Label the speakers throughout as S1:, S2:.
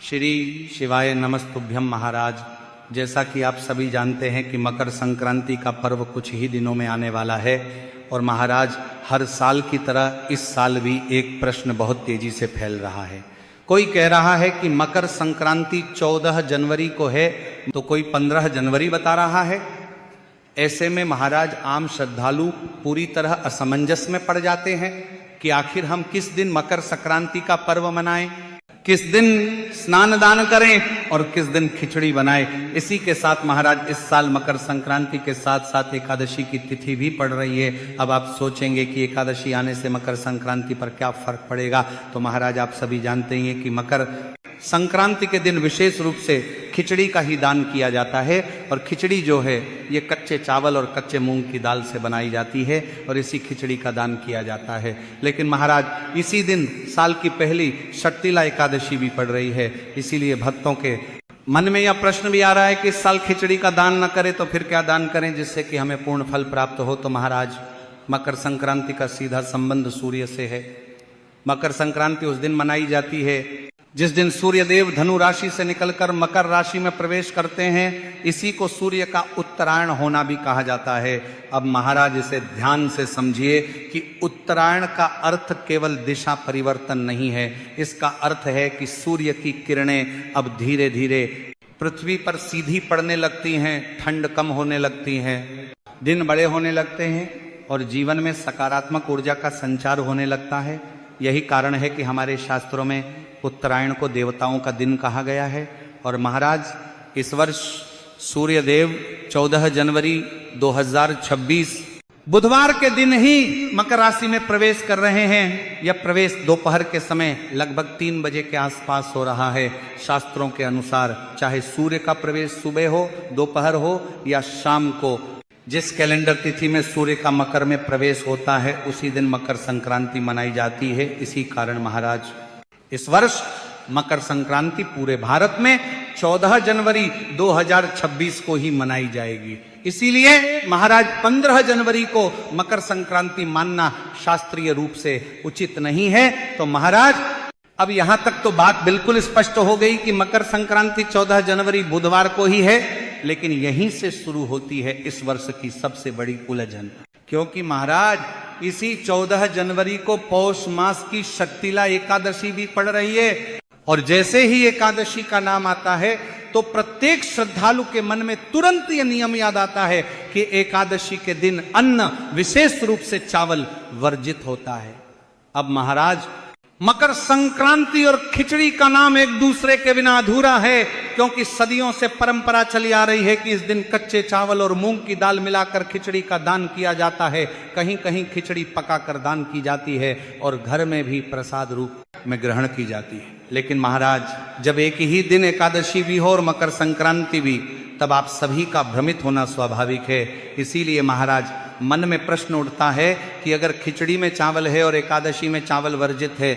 S1: श्री शिवाय नमस्तुभ्यम महाराज। जैसा कि आप सभी जानते हैं कि मकर संक्रांति का पर्व कुछ ही दिनों में आने वाला है और महाराज हर साल की तरह इस साल भी एक प्रश्न बहुत तेजी से फैल रहा है। कोई कह रहा है कि मकर संक्रांति 14 जनवरी को है तो कोई 15 जनवरी बता रहा है। ऐसे में महाराज आम श्रद्धालु पूरी तरह असमंजस में पड़ जाते हैं कि आखिर हम किस दिन मकर संक्रांति का पर्व मनाएं, किस दिन स्नान दान करें और किस दिन खिचड़ी बनाएं। इसी के साथ महाराज इस साल मकर संक्रांति के साथ साथ एकादशी की तिथि भी पड़ रही है। अब आप सोचेंगे कि एकादशी आने से मकर संक्रांति पर क्या फर्क पड़ेगा, तो महाराज आप सभी जानते हैं कि मकर संक्रांति के दिन विशेष रूप से खिचड़ी का ही दान किया जाता है। और खिचड़ी जो है ये कच्चे चावल और कच्चे मूंग की दाल से बनाई जाती है और इसी खिचड़ी का दान किया जाता है। लेकिन महाराज इसी दिन साल की पहली षट्तिला एकादशी भी पड़ रही है, इसीलिए भक्तों के मन में यह प्रश्न भी आ रहा है कि इस साल खिचड़ी का दान न करें तो फिर क्या दान करें जिससे कि हमें पूर्ण फल प्राप्त हो। तो महाराज मकर संक्रांति का सीधा संबंध सूर्य से है। मकर संक्रांति उस दिन मनाई जाती है जिस दिन सूर्य देव धनु राशि से निकलकर मकर राशि में प्रवेश करते हैं। इसी को सूर्य का उत्तरायण होना भी कहा जाता है। अब महाराज इसे ध्यान से समझिए कि उत्तरायण का अर्थ केवल दिशा परिवर्तन नहीं है, इसका अर्थ है कि सूर्य की किरणें अब धीरे धीरे पृथ्वी पर सीधी पड़ने लगती हैं, ठंड कम होने लगती है, दिन बड़े होने लगते हैं और जीवन में सकारात्मक ऊर्जा का संचार होने लगता है। यही कारण है कि हमारे शास्त्रों में उत्तरायण को देवताओं का दिन कहा गया है। और महाराज इस वर्ष सूर्य देव 14 जनवरी 2026 बुधवार के दिन ही मकर राशि में प्रवेश कर रहे हैं। यह प्रवेश दोपहर के समय लगभग 3 बजे के आसपास हो रहा है। शास्त्रों के अनुसार चाहे सूर्य का प्रवेश सुबह हो, दोपहर हो या शाम को, जिस कैलेंडर तिथि में सूर्य का मकर में प्रवेश होता है उसी दिन मकर संक्रांति मनाई जाती है। इसी कारण महाराज इस वर्ष मकर संक्रांति पूरे भारत में 14 जनवरी 2026 को ही मनाई जाएगी। इसीलिए महाराज 15 जनवरी को मकर संक्रांति मानना शास्त्रीय रूप से उचित नहीं है। तो महाराज अब यहां तक तो बात बिल्कुल स्पष्ट हो गई कि मकर संक्रांति 14 जनवरी बुधवार को ही है। लेकिन यहीं से शुरू होती है इस वर्ष की सबसे बड़ी उलझन, क्योंकि महाराज इसी 14 जनवरी को पौष मास की षट्तिला एकादशी भी पड़ रही है। और जैसे ही एकादशी का नाम आता है तो प्रत्येक श्रद्धालु के मन में तुरंत यह नियम याद आता है कि एकादशी के दिन अन्न, विशेष रूप से चावल, वर्जित होता है। अब महाराज मकर संक्रांति और खिचड़ी का नाम एक दूसरे के बिना अधूरा है, क्योंकि सदियों से परंपरा चली आ रही है कि इस दिन कच्चे चावल और मूंग की दाल मिलाकर खिचड़ी का दान किया जाता है। कहीं कहीं खिचड़ी पकाकर दान की जाती है और घर में भी प्रसाद रूप में ग्रहण की जाती है। लेकिन महाराज जब एक ही दिन एकादशी भी हो और मकर संक्रांति भी, तब आप सभी का भ्रमित होना स्वाभाविक है। इसीलिए महाराज मन में प्रश्न उठता है कि अगर खिचड़ी में चावल है और एकादशी में चावल वर्जित है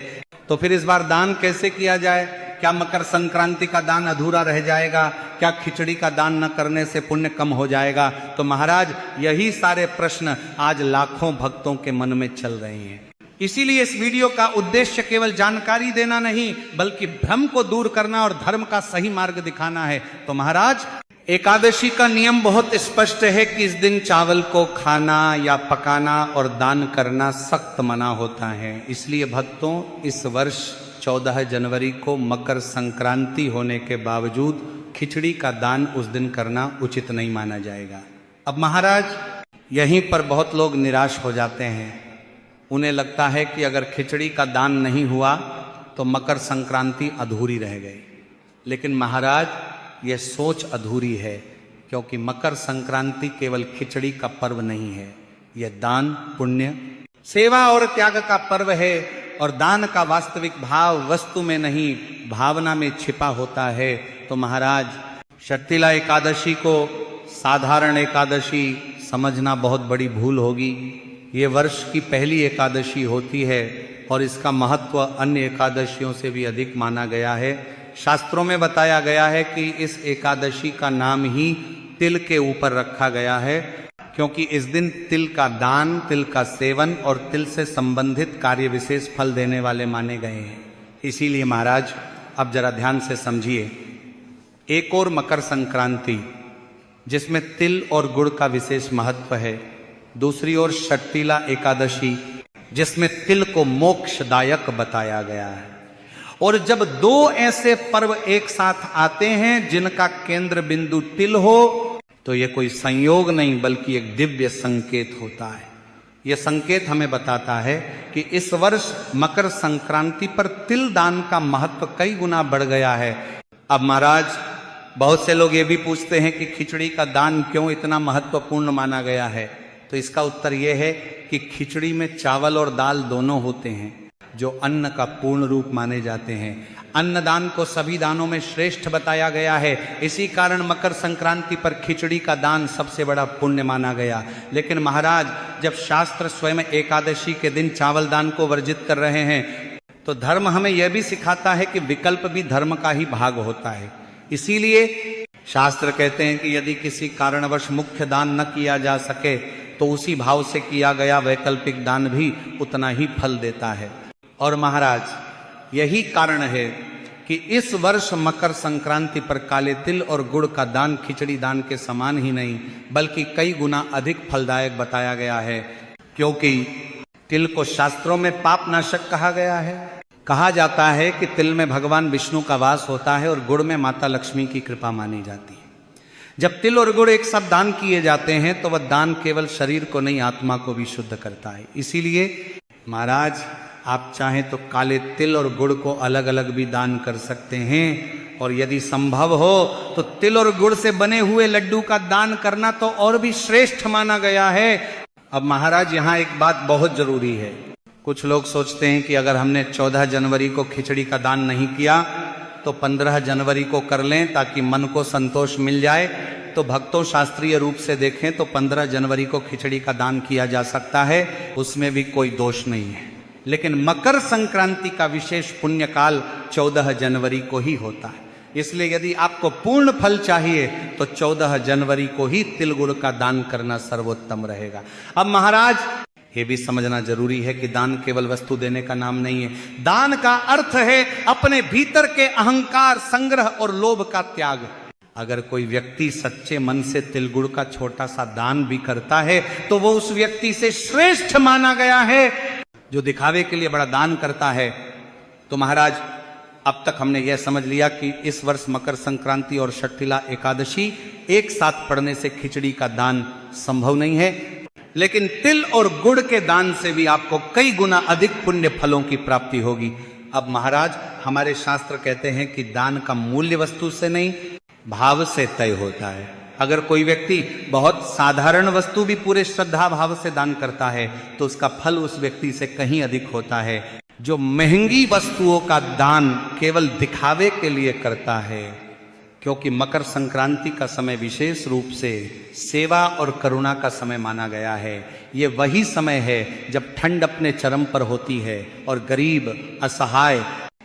S1: तो फिर इस बार दान कैसे किया जाए? क्या मकर संक्रांति का दान अधूरा रह जाएगा? क्या खिचड़ी का दान न करने से पुण्य कम हो जाएगा? तो महाराज यही सारे प्रश्न आज लाखों भक्तों के मन में चल रहे हैं। इसीलिए इस वीडियो का उद्देश्य केवल जानकारी देना नहीं बल्कि भ्रम को दूर करना और धर्म का सही मार्ग दिखाना है। तो महाराज एकादशी का नियम बहुत स्पष्ट है कि इस दिन चावल को खाना या पकाना और दान करना सख्त मना होता है। इसलिए भक्तों इस वर्ष 14 जनवरी को मकर संक्रांति होने के बावजूद खिचड़ी का दान उस दिन करना उचित नहीं माना जाएगा। अब महाराज यहीं पर बहुत लोग निराश हो जाते हैं। उन्हें लगता है कि अगर खिचड़ी का दान नहीं हुआ तो मकर संक्रांति अधूरी रह गई। लेकिन महाराज यह सोच अधूरी है, क्योंकि मकर संक्रांति केवल खिचड़ी का पर्व नहीं है, यह दान, पुण्य, सेवा और त्याग का पर्व है। और दान का वास्तविक भाव वस्तु में नहीं भावना में छिपा होता है। तो महाराज षट्तिला एकादशी को साधारण एकादशी समझना बहुत बड़ी भूल होगी। ये वर्ष की पहली एकादशी होती है और इसका महत्व अन्य एकादशियों से भी अधिक माना गया है। शास्त्रों में बताया गया है कि इस एकादशी का नाम ही तिल के ऊपर रखा गया है, क्योंकि इस दिन तिल का दान, तिल का सेवन और तिल से संबंधित कार्य विशेष फल देने वाले माने गए हैं। इसीलिए महाराज अब जरा ध्यान से समझिए। एक और मकर संक्रांति जिसमें तिल और गुड़ का विशेष महत्व है, दूसरी ओर षट्तिला एकादशी जिसमें तिल को मोक्षदायक बताया गया है। और जब दो ऐसे पर्व एक साथ आते हैं जिनका केंद्र बिंदु तिल हो, तो यह कोई संयोग नहीं बल्कि एक दिव्य संकेत होता है। यह संकेत हमें बताता है कि इस वर्ष मकर संक्रांति पर तिल दान का महत्व कई गुना बढ़ गया है। अब महाराज, बहुत से लोग ये भी पूछते हैं कि खिचड़ी का दान क्यों इतना महत्वपूर्ण माना गया है। तो इसका उत्तर यह है कि खिचड़ी में चावल और दाल दोनों होते हैं जो अन्न का पूर्ण रूप माने जाते हैं। अन्नदान को सभी दानों में श्रेष्ठ बताया गया है। इसी कारण मकर संक्रांति पर खिचड़ी का दान सबसे बड़ा पुण्य माना गया। लेकिन महाराज, जब शास्त्र स्वयं एकादशी के दिन चावल दान को वर्जित कर रहे हैं, तो धर्म हमें यह भी सिखाता है कि विकल्प भी धर्म का ही भाग होता है। इसीलिए शास्त्र कहते हैं कि यदि किसी कारणवश मुख्य दान न किया जा सके तो उसी भाव से किया गया वैकल्पिक दान भी उतना ही फल देता है। और महाराज, यही कारण है कि इस वर्ष मकर संक्रांति पर काले तिल और गुड़ का दान खिचड़ी दान के समान ही नहीं बल्कि कई गुना अधिक फलदायक बताया गया है। क्योंकि तिल को शास्त्रों में पाप नाशक कहा गया है। कहा जाता है कि तिल में भगवान विष्णु का वास होता है और गुड़ में माता लक्ष्मी की कृपा मानी जाती है। जब तिल और गुड़ एक साथ दान किए जाते हैं तो वह दान केवल शरीर को नहीं, आत्मा को भी शुद्ध करता है। इसीलिए महाराज, आप चाहें तो काले तिल और गुड़ को अलग अलग भी दान कर सकते हैं, और यदि संभव हो तो तिल और गुड़ से बने हुए लड्डू का दान करना तो और भी श्रेष्ठ माना गया है। अब महाराज, यहाँ एक बात बहुत जरूरी है। कुछ लोग सोचते हैं कि अगर हमने 14 जनवरी को खिचड़ी का दान नहीं किया तो 15 जनवरी को कर लें ताकि मन को संतोष मिल जाए। तो भक्तों, शास्त्रीय रूप से देखें तो 15 जनवरी को खिचड़ी का दान किया जा सकता है, उसमें भी कोई दोष नहीं है। लेकिन मकर संक्रांति का विशेष पुण्य काल 14 जनवरी को ही होता है। इसलिए यदि आपको पूर्ण फल चाहिए तो 14 जनवरी को ही तिल गुड़ का दान करना सर्वोत्तम रहेगा। अब महाराज, ये भी समझना जरूरी है कि दान केवल वस्तु देने का नाम नहीं है। दान का अर्थ है अपने भीतर के अहंकार, संग्रह और लोभ का त्याग। अगर कोई व्यक्ति सच्चे मन से तिल गुड़ का छोटा सा दान भी करता है तो वो उस व्यक्ति से श्रेष्ठ माना गया है जो दिखावे के लिए बड़ा दान करता है। तो महाराज, अब तक हमने यह समझ लिया कि इस वर्ष मकर संक्रांति और षट्तिला एकादशी एक साथ पड़ने से खिचड़ी का दान संभव नहीं है, लेकिन तिल और गुड़ के दान से भी आपको कई गुना अधिक पुण्य फलों की प्राप्ति होगी। अब महाराज, हमारे शास्त्र कहते हैं कि दान का मूल्य वस्तु से नहीं, भाव से तय होता है। अगर कोई व्यक्ति बहुत साधारण वस्तु भी पूरे श्रद्धा भाव से दान करता है तो उसका फल उस व्यक्ति से कहीं अधिक होता है जो महंगी वस्तुओं का दान केवल दिखावे के लिए करता है। क्योंकि मकर संक्रांति का समय विशेष रूप से सेवा और करुणा का समय माना गया है। ये वही समय है जब ठंड अपने चरम पर होती है और गरीब, असहाय,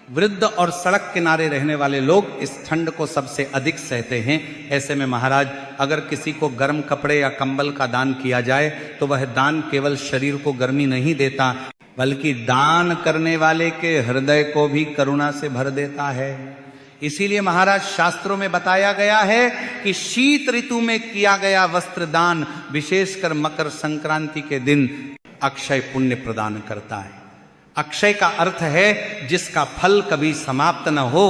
S1: वृद्ध और सड़क किनारे रहने वाले लोग इस ठंड को सबसे अधिक सहते हैं। ऐसे में महाराज, अगर किसी को गर्म कपड़े या कंबल का दान किया जाए तो वह दान केवल शरीर को गर्मी नहीं देता बल्कि दान करने वाले के हृदय को भी करुणा से भर देता है। इसीलिए महाराज, शास्त्रों में बताया गया है कि शीत ऋतु में किया गया वस्त्र दान विशेषकर मकर संक्रांति के दिन अक्षय पुण्य प्रदान करता है। अक्षय का अर्थ है जिसका फल कभी समाप्त न हो।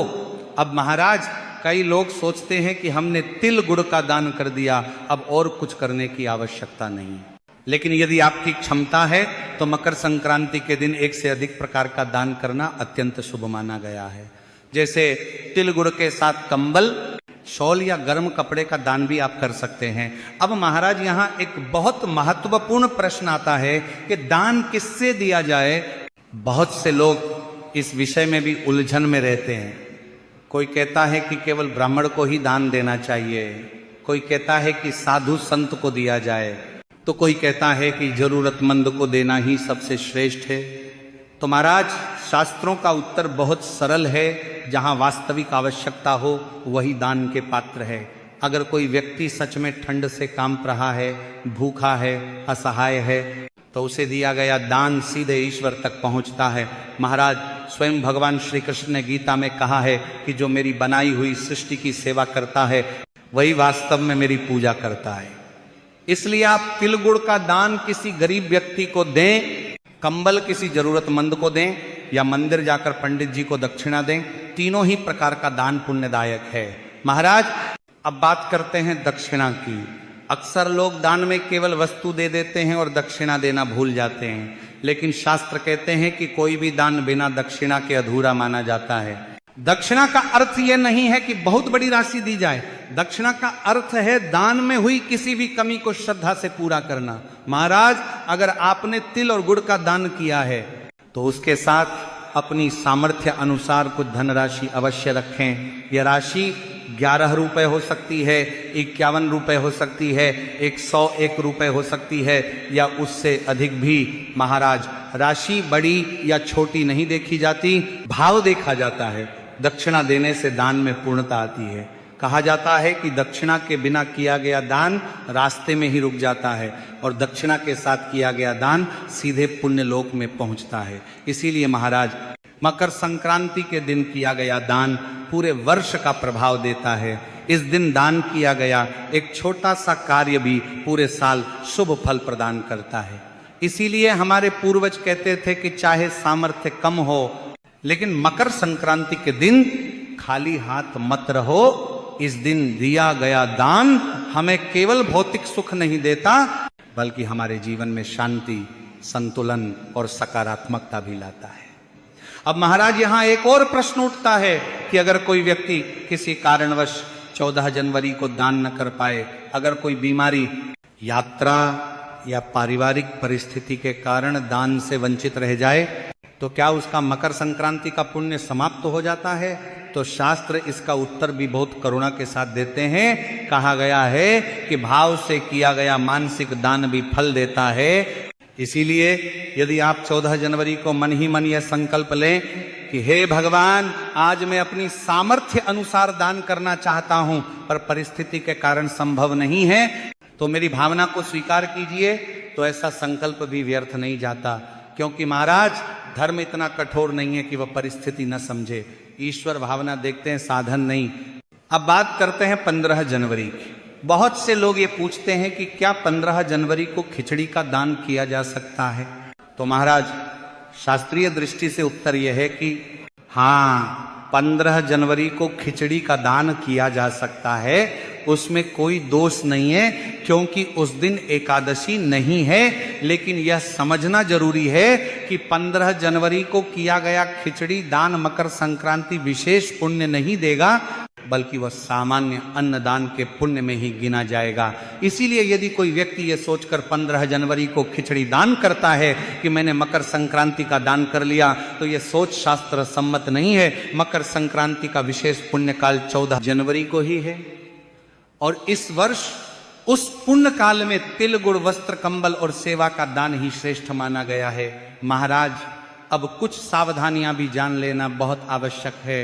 S1: अब महाराज, कई लोग सोचते हैं कि हमने तिल गुड़ का दान कर दिया, अब और कुछ करने की आवश्यकता नहीं। लेकिन यदि आपकी क्षमता है तो मकर संक्रांति के दिन एक से अधिक प्रकार का दान करना अत्यंत शुभ माना गया है। जैसे तिल गुड़ के साथ कंबल, शॉल या गर्म कपड़े का दान भी आप कर सकते हैं। अब महाराज, यहाँ एक बहुत महत्वपूर्ण प्रश्न आता है कि दान किससे दिया जाए। बहुत से लोग इस विषय में भी उलझन में रहते हैं। कोई कहता है कि केवल ब्राह्मण को ही दान देना चाहिए, कोई कहता है कि साधु संत को दिया जाए, तो कोई कहता है कि जरूरतमंद को देना ही सबसे श्रेष्ठ है। तो महाराज, शास्त्रों का उत्तर बहुत सरल है। जहां वास्तविक आवश्यकता हो वही दान के पात्र है। अगर कोई व्यक्ति सच में ठंड से कांप रहा है, भूखा है, असहाय है, तो उसे दिया गया दान सीधे ईश्वर तक पहुंचता है। महाराज, स्वयं भगवान श्री कृष्ण ने गीता में कहा है कि जो मेरी बनाई हुई सृष्टि की सेवा करता है वही वास्तव में मेरी पूजा करता है। इसलिए आप तिल गुड़ का दान किसी गरीब व्यक्ति को दें, कंबल किसी जरूरतमंद को दें, या मंदिर जाकर पंडित जी को दक्षिणा दें, तीनों ही प्रकार का दान पुण्यदायक है। महाराज, अब बात करते हैं दक्षिणा की। अक्सर लोग दान में केवल वस्तु दे देते हैं और दक्षिणा देना भूल जाते हैं, लेकिन शास्त्र कहते हैं कि कोई भी दान बिना दक्षिणा के अधूरा माना जाता है। दक्षिणा का अर्थ यह नहीं है कि बहुत बड़ी राशि दी जाए, दक्षिणा का अर्थ है दान में हुई किसी भी कमी को श्रद्धा से पूरा करना। महाराज, अगर आपने तिल और गुड़ का दान किया है तो उसके साथ अपनी सामर्थ्य अनुसार कुछ धनराशि अवश्य रखें। यह राशि 11 रुपए हो सकती है, 51 रुपए हो सकती है, 101 रुपए हो सकती है, या उससे अधिक भी। महाराज, राशि बड़ी या छोटी नहीं देखी जाती, भाव देखा जाता है। दक्षिणा देने से दान में पूर्णता आती है। कहा जाता है कि दक्षिणा के बिना किया गया दान रास्ते में ही रुक जाता है, और दक्षिणा के साथ किया गया दान सीधे पुण्य लोक में पहुंचता है। इसीलिए महाराज, मकर संक्रांति के दिन किया गया दान पूरे वर्ष का प्रभाव देता है। इस दिन दान किया गया एक छोटा सा कार्य भी पूरे साल शुभ फल प्रदान करता है। इसीलिए हमारे पूर्वज कहते थे कि चाहे सामर्थ्य कम हो, लेकिन मकर संक्रांति के दिन खाली हाथ मत रहो। इस दिन दिया गया दान हमें केवल भौतिक सुख नहीं देता, बल्कि हमारे जीवन में शांति, संतुलन और सकारात्मकता भी लाता है। अब महाराज, यहां एक और प्रश्न उठता है कि अगर कोई व्यक्ति किसी कारणवश 14 जनवरी को दान न कर पाए, अगर कोई बीमारी, यात्रा या पारिवारिक परिस्थिति के कारण दान से वंचित रह जाए, तो क्या उसका मकर संक्रांति का पुण्य समाप्त हो जाता है? तो शास्त्र इसका उत्तर भी बहुत करुणा के साथ देते हैं। कहा गया है कि भाव से किया गया मानसिक दान भी फल देता है। इसीलिए यदि आप 14 जनवरी को मन ही मन यह संकल्प लें कि हे भगवान, आज मैं अपनी सामर्थ्य अनुसार दान करना चाहता हूं, पर परिस्थिति के कारण संभव नहीं है, तो मेरी भावना को स्वीकार कीजिए, तो ऐसा संकल्प भी व्यर्थ नहीं जाता। क्योंकि महाराज, धर्म इतना कठोर नहीं है कि वह परिस्थिति न समझे। ईश्वर भावना देखते हैं, साधन नहीं। अब बात करते हैं 15 जनवरी की। बहुत से लोग ये पूछते हैं कि क्या 15 जनवरी को खिचड़ी का दान किया जा सकता है? तो महाराज, शास्त्रीय दृष्टि से उत्तर यह है कि हाँ, 15 जनवरी को खिचड़ी का दान किया जा सकता है। उसमें कोई दोष नहीं है, क्योंकि उस दिन एकादशी नहीं है। लेकिन यह समझना जरूरी है कि 15 जनवरी को किया गया खिचड़ी दान मकर संक्रांति विशेष पुण्य नहीं देगा, बल्कि वह सामान्य अन्नदान के पुण्य में ही गिना जाएगा। इसीलिए यदि कोई व्यक्ति ये सोचकर 15 जनवरी को खिचड़ी दान करता है कि मैंने मकर संक्रांति का दान कर लिया, तो यह सोच शास्त्र सम्मत नहीं है। मकर संक्रांति का विशेष पुण्य काल 14 जनवरी को ही है, और इस वर्ष उस पुण्य काल में तिल गुड़ वस्त्र कंबल और सेवा का दान ही श्रेष्ठ माना गया है। महाराज, अब कुछ सावधानियां भी जान लेना बहुत आवश्यक है।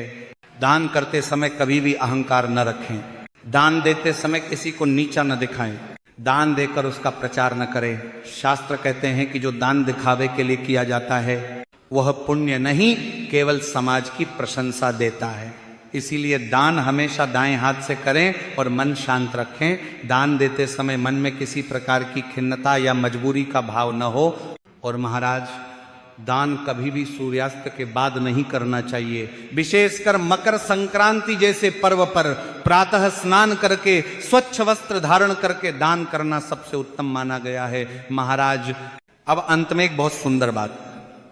S1: दान करते समय कभी भी अहंकार न रखें। दान देते समय किसी को नीचा न दिखाएं। दान देकर उसका प्रचार न करें। शास्त्र कहते हैं कि जो दान दिखावे के लिए किया जाता है वह पुण्य नहीं, केवल समाज की प्रशंसा देता है। इसीलिए दान हमेशा दाएं हाथ से करें और मन शांत रखें। दान देते समय मन में किसी प्रकार की खिन्नता या मजबूरी का भाव न हो। और महाराज, दान कभी भी सूर्यास्त के बाद नहीं करना चाहिए। विशेषकर मकर संक्रांति जैसे पर्व पर प्रातः स्नान करके स्वच्छ वस्त्र धारण करके दान करना सबसे उत्तम माना गया है। महाराज, अब अंत में एक बहुत सुंदर बात,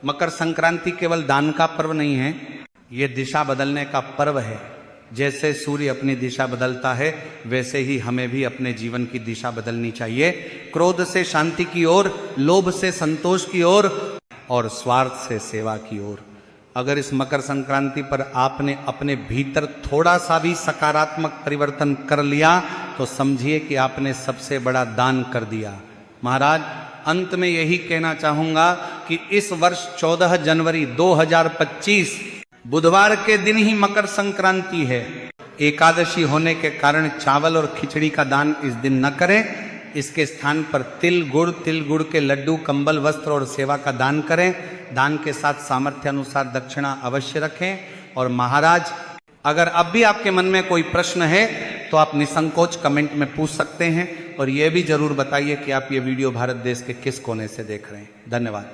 S1: मकर संक्रांति केवल दान का पर्व नहीं है, ये दिशा बदलने का पर्व है। जैसे सूर्य अपनी दिशा बदलता है, वैसे ही हमें भी अपने जीवन की दिशा बदलनी चाहिए। क्रोध से शांति की ओर, लोभ से संतोष की ओर, और स्वार्थ से सेवा की ओर। अगर इस मकर संक्रांति पर आपने अपने भीतर थोड़ा सा भी सकारात्मक परिवर्तन कर लिया, तो समझिए कि आपने सबसे बड़ा दान कर दिया। महाराज, अंत में यही कहना चाहूंगा कि इस वर्ष 14 जनवरी 2025 बुधवार के दिन ही मकर संक्रांति है। एकादशी होने के कारण चावल और खिचड़ी का दान इस दिन न करें। इसके स्थान पर तिल गुड़ के लड्डू, कंबल, वस्त्र और सेवा का दान करें। दान के साथ सामर्थ्य अनुसार दक्षिणा अवश्य रखें। और महाराज, अगर अब भी आपके मन में कोई प्रश्न है तो आप निसंकोच कमेंट में पूछ सकते हैं, और यह भी जरूर बताइए कि आप ये वीडियो भारत देश के किस कोने से देख रहे हैं। धन्यवाद।